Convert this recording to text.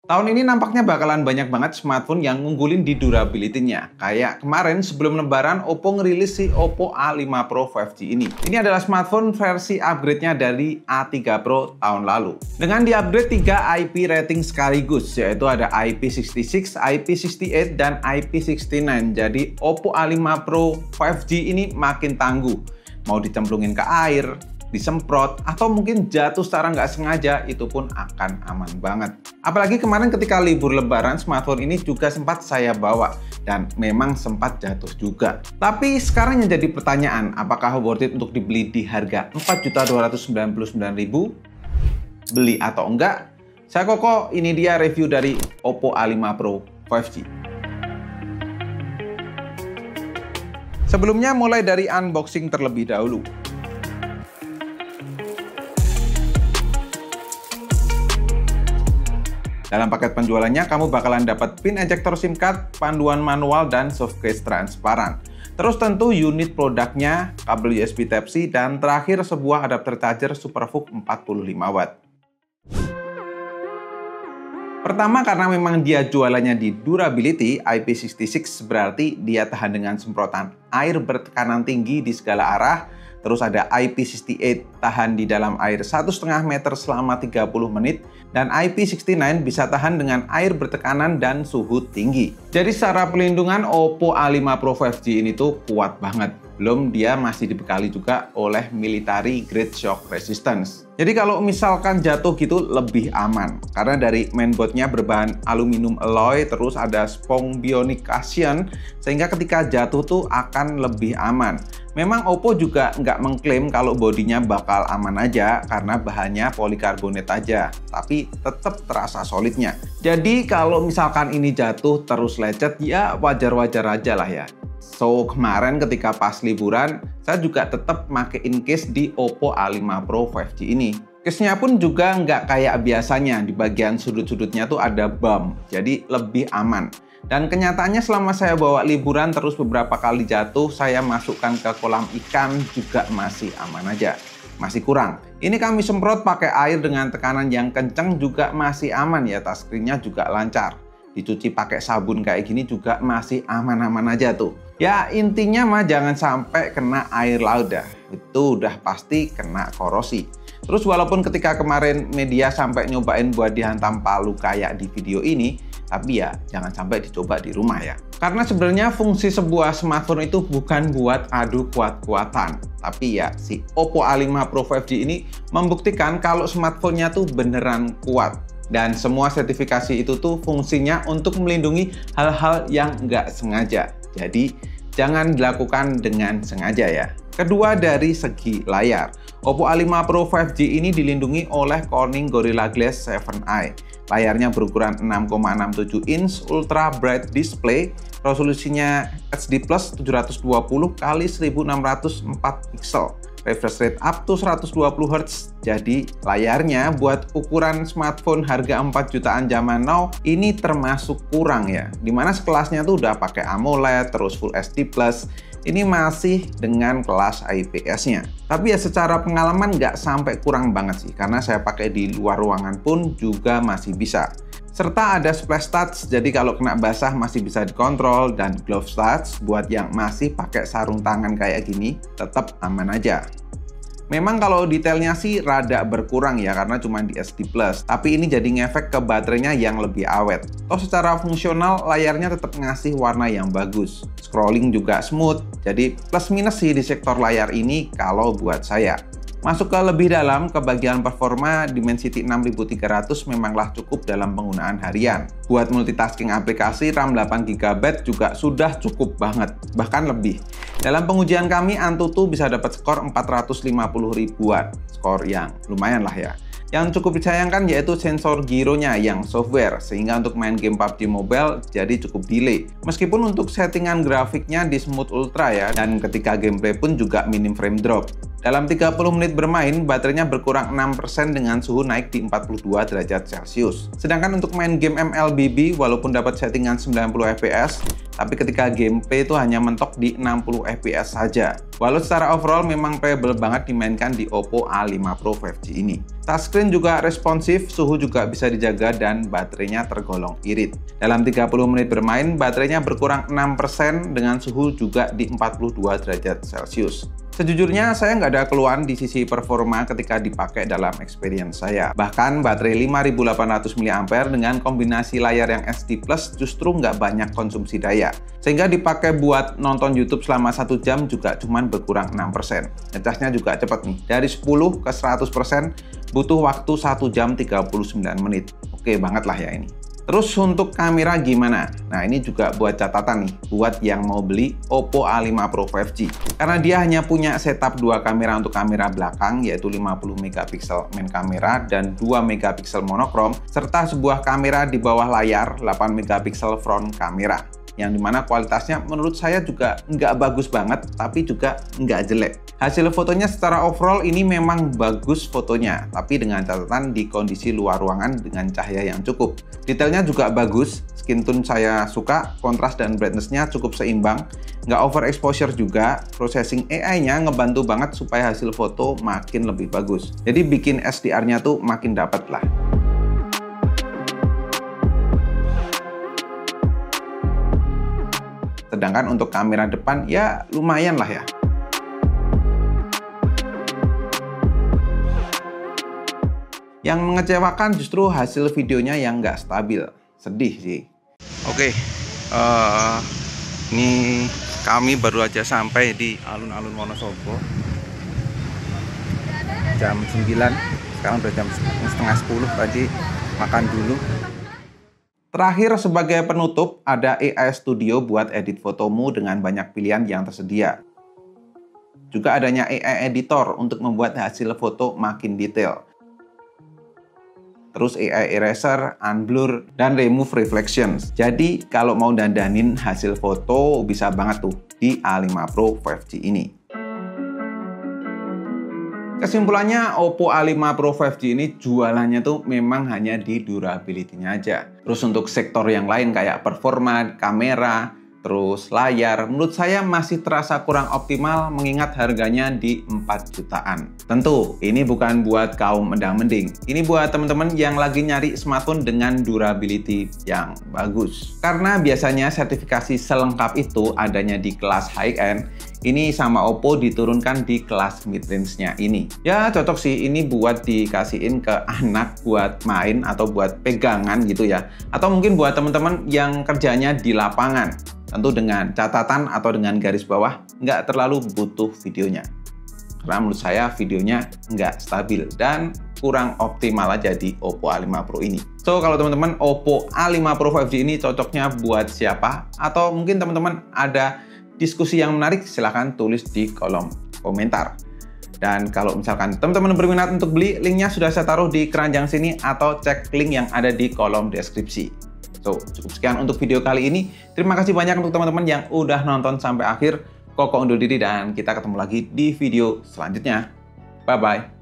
Tahun ini nampaknya bakalan banyak banget smartphone yang ngunggulin di durability-nya. Kayak kemarin sebelum lebaran Oppo ngerilis si Oppo A5 Pro 5G ini. Ini adalah smartphone versi upgrade-nya dari A3 Pro tahun lalu. Dengan di-upgrade 3 IP rating sekaligus, yaitu ada IP66, IP68, dan IP69. Jadi Oppo A5 Pro 5G ini makin tangguh. Mau dicemplungin ke air, disemprot, atau mungkin jatuh secara nggak sengaja, itu pun akan aman banget. Apalagi kemarin ketika libur lebaran, smartphone ini juga sempat saya bawa, dan memang sempat jatuh juga. Tapi sekarang yang jadi pertanyaan, apakah worth it untuk dibeli di harga 4.299.000? Beli atau enggak? Saya Koko, ini dia review dari Oppo A5 Pro 5G. Sebelumnya mulai dari unboxing terlebih dahulu. Dalam paket penjualannya, kamu bakalan dapat pin ejector SIM card, panduan manual, dan soft case transparan. Terus tentu unit produknya, kabel USB Type-C, dan terakhir sebuah adapter charger SuperVOOC 45 watt. Pertama, karena memang dia jualannya di durability, IP66 berarti dia tahan dengan semprotan air bertekanan tinggi di segala arah. Terus ada IP68 tahan di dalam air 1,5 meter selama 30 menit. Dan IP69 bisa tahan dengan air bertekanan dan suhu tinggi. Jadi secara pelindungan Oppo A5 Pro 5G ini tuh kuat banget. Belum dia masih dibekali juga oleh military grade shock resistance. Jadi kalau misalkan jatuh gitu lebih aman. Karena dari mainboardnya berbahan aluminium alloy, terus ada spong bionic cushion, sehingga ketika jatuh tuh akan lebih aman. Memang Oppo juga nggak mengklaim kalau bodinya bakal aman aja karena bahannya polikarbonat aja, tapi tetap terasa solidnya. Jadi kalau misalkan ini jatuh terus lecet, ya wajar-wajar aja lah ya. So kemarin ketika pas liburan, saya juga tetap makein case di Oppo A5 Pro 5G ini. Case-nya pun juga nggak kayak biasanya, di bagian sudut-sudutnya tuh ada bump, jadi lebih aman. Dan kenyataannya selama saya bawa liburan terus beberapa kali jatuh, saya masukkan ke kolam ikan juga masih aman aja. Masih kurang. Ini kami semprot pakai air dengan tekanan yang kenceng juga masih aman ya, touchscreen-nya juga lancar. Dicuci pakai sabun kayak gini juga masih aman-aman aja tuh. Ya intinya mah jangan sampai kena air laut dah. Itu udah pasti kena korosi. Terus walaupun ketika kemarin media sampai nyobain buat dihantam palu kayak di video ini, tapi ya jangan sampai dicoba di rumah ya. Karena sebenarnya fungsi sebuah smartphone itu bukan buat adu kuat-kuatan. Tapi ya si Oppo A5 Pro 5G ini membuktikan kalau smartphone-nya tuh beneran kuat. Dan semua sertifikasi itu tuh fungsinya untuk melindungi hal-hal yang nggak sengaja. Jadi jangan dilakukan dengan sengaja ya. Kedua, dari segi layar. Oppo A5 Pro 5G ini dilindungi oleh Corning Gorilla Glass 7i. Layarnya berukuran 6,67 inch Ultra Bright Display. Resolusinya HD Plus 720 x 1604 pixel. Refresh rate up to 120 Hz. Jadi layarnya buat ukuran smartphone harga 4 jutaan zaman now ini termasuk kurang ya. Dimana sekelasnya tuh udah pakai AMOLED, terus Full HD Plus. Ini masih dengan kelas IPS-nya. Tapi ya secara pengalaman nggak sampai kurang banget sih, karena saya pakai di luar ruangan pun juga masih bisa. Serta ada splash touch, jadi kalau kena basah masih bisa dikontrol, dan glove touch buat yang masih pakai sarung tangan kayak gini, tetap aman aja. Memang kalau detailnya sih rada berkurang ya, karena cuma di SD+, tapi ini jadi ngefek ke baterainya yang lebih awet. Toh secara fungsional, layarnya tetap ngasih warna yang bagus. Scrolling juga smooth, jadi plus minus sih di sektor layar ini kalau buat saya. Masuk ke lebih dalam, ke bagian performa, Dimensity 6300 memanglah cukup dalam penggunaan harian. Buat multitasking aplikasi, RAM 8GB juga sudah cukup banget, bahkan lebih. Dalam pengujian kami, Antutu bisa dapat skor 450 ribuan, skor yang lumayan lah ya. Yang cukup disayangkan yaitu sensor gyronya yang software, sehingga untuk main game PUBG Mobile jadi cukup delay. Meskipun untuk settingan grafiknya di Smooth Ultra ya, dan ketika gameplay pun juga minim frame drop. Dalam 30 menit bermain, baterainya berkurang 6% dengan suhu naik di 42 derajat Celcius. Sedangkan untuk main game MLBB, walaupun dapat settingan 90 fps, tapi ketika gameplay itu hanya mentok di 60 fps saja. Walau secara overall memang playable banget dimainkan di Oppo A5 Pro 5G ini. Touchscreen juga responsif, suhu juga bisa dijaga, dan baterainya tergolong irit. Dalam 30 menit bermain, baterainya berkurang 6% dengan suhu juga di 42 derajat Celcius. Sejujurnya saya nggak ada keluhan di sisi performa ketika dipakai dalam experience saya. Bahkan baterai 5800 mAh dengan kombinasi layar yang HD Plus justru nggak banyak konsumsi daya. Sehingga dipakai buat nonton YouTube selama 1 jam juga cuman berkurang 6%. Ngecasnya juga cepat nih, dari 10 ke 100% butuh waktu 1 jam 39 menit. Oke banget lah ya ini. Terus untuk kamera gimana? Nah ini juga buat catatan nih, buat yang mau beli Oppo A5 Pro 5G. Karena dia hanya punya setup 2 kamera untuk kamera belakang, yaitu 50 megapiksel main kamera dan 2 megapiksel monokrom, serta sebuah kamera di bawah layar 8 megapiksel front kamera. Yang dimana kualitasnya menurut saya juga nggak bagus banget, tapi juga nggak jelek. Hasil fotonya secara overall ini memang bagus fotonya, tapi dengan catatan di kondisi luar ruangan dengan cahaya yang cukup. Detailnya juga bagus, skin tone saya suka, kontras dan brightness-nya cukup seimbang, nggak overexposure juga, processing AI-nya ngebantu banget supaya hasil foto makin lebih bagus. Jadi bikin SDR-nya tuh makin dapet lah. Sedangkan untuk kamera depan ya lumayan lah ya. Yang mengecewakan justru hasil videonya yang nggak stabil. Sedih sih. Oke, ini kami baru aja sampai di alun-alun Wonosobo. Jam 9, sekarang udah jam setengah 10 tadi, makan dulu. Terakhir sebagai penutup, ada AI Studio buat edit fotomu dengan banyak pilihan yang tersedia. Juga adanya AI Editor untuk membuat hasil foto makin detail. Terus AI Eraser, Unblur, dan Remove Reflections. Jadi kalau mau dandanin hasil foto bisa banget tuh di A5 Pro 5G ini. Kesimpulannya, Oppo A5 Pro 5G ini jualannya tuh memang hanya di durability-nya aja. Terus untuk sektor yang lain kayak performa, kamera, terus layar, menurut saya masih terasa kurang optimal mengingat harganya di 4 jutaan. Tentu, ini bukan buat kaum mendang-mending. Ini buat teman-teman yang lagi nyari smartphone dengan durability yang bagus. Karena biasanya sertifikasi selengkap itu adanya di kelas high-end, ini sama Oppo diturunkan di kelas mid-range-nya ini. Ya cocok sih, ini buat dikasihin ke anak buat main atau buat pegangan gitu ya. Atau mungkin buat teman-teman yang kerjanya di lapangan. Tentu dengan catatan atau dengan garis bawah, nggak terlalu butuh videonya. Karena menurut saya videonya nggak stabil dan kurang optimal aja di Oppo A5 Pro ini. So kalau teman-teman Oppo A5 Pro 5G ini cocoknya buat siapa? Atau mungkin teman-teman ada diskusi yang menarik, silahkan tulis di kolom komentar. Dan kalau misalkan teman-teman berminat untuk beli, linknya sudah saya taruh di keranjang sini atau cek link yang ada di kolom deskripsi. So, cukup sekian untuk video kali ini. Terima kasih banyak untuk teman-teman yang udah nonton sampai akhir. Koko undur diri dan kita ketemu lagi di video selanjutnya. Bye-bye.